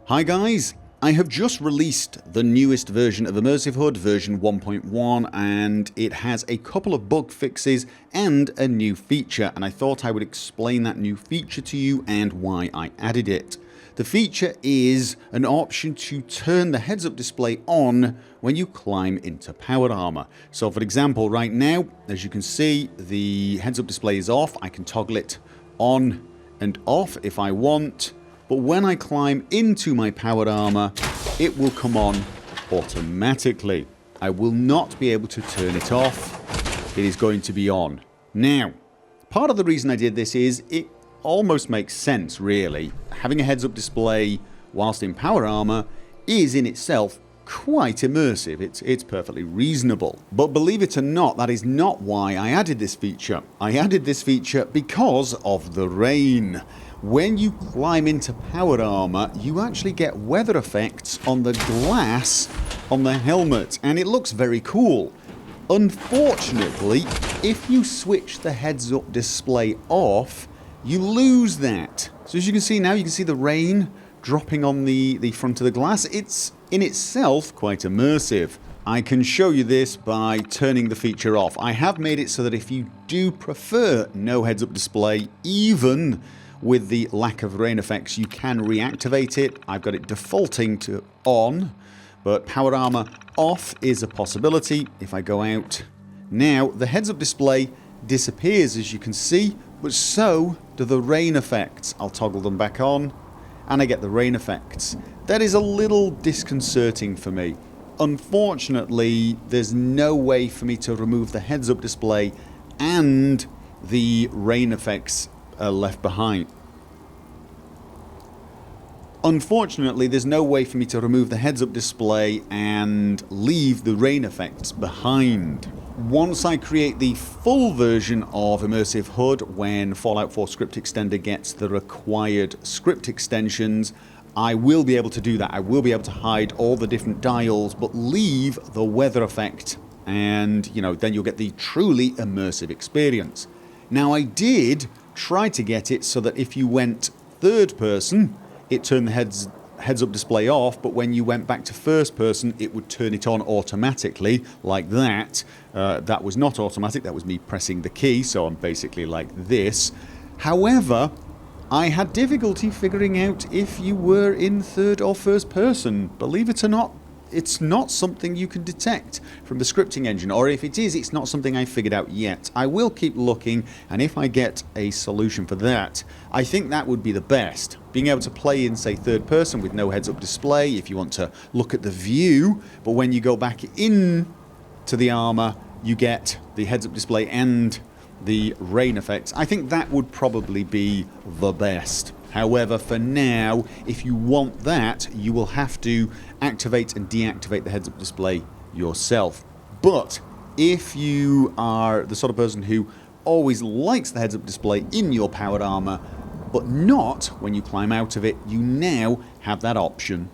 Hi guys, I have just released the newest version of Immersive HUD, version 1.1, and it has a couple of bug fixes and a new feature, and I thought I would explain that new feature to you and why I added it. The feature is an option to turn the heads-up display on when you climb into powered armor. So for example, right now, as you can see, the heads-up display is off. I can toggle it on and off if I want. But when I climb into my powered armor, it will come on automatically. I will not be able to turn it off. It is going to be on. Now, part of the reason I did this is it almost makes sense, really. Having a heads-up display whilst in power armor is in itself quite immersive. It's perfectly reasonable. But believe it or not, that is not why I added this feature. I added this feature because of the rain. When you climb into powered armor, you actually get weather effects on the glass on the helmet, and it looks very cool. Unfortunately, if you switch the heads-up display off, you lose that. So as you can see now, you can see the rain dropping on the front of the glass. It's in itself quite immersive. I can show you this by turning the feature off. I have made it so that if you do prefer no heads-up display, even with the lack of rain effects, you can reactivate it. I've got it defaulting to on, but powered armor off is a possibility. If I go out now, the heads-up display disappears, as you can see, but so do the rain effects. I'll toggle them back on and I get the rain effects. That is a little disconcerting for me. Unfortunately, there's no way for me to remove the heads-up display and the rain effects are left behind. Unfortunately, there's no way for me to remove the heads-up display and leave the rain effects behind. Once I create the full version of Immersive HUD, when Fallout 4 Script Extender gets the required script extensions, I will be able to do that. I will be able to hide all the different dials, but leave the weather effect, and then you'll get the truly immersive experience. Now, I did try to get it so that if you went third person, it turned the heads-up display off, but when you went back to first person, it would turn it on automatically, like that. That was not automatic, that was me pressing the key, so I'm basically like this. However, I had difficulty figuring out if you were in third or first person. Believe it or not, it's not something you can detect from the scripting engine, or if it is, it's not something I figured out yet. I will keep looking, and if I get a solution for that, I think that would be the best. Being able to play in, say, third person with no heads-up display, if you want to look at the view, but when you go back in to the armor, you get the heads-up display and the rain effects. I think that would probably be the best. However, for now, if you want that, you will have to activate and deactivate the heads-up display yourself. But if you are the sort of person who always likes the heads-up display in your powered armor, but not when you climb out of it, you now have that option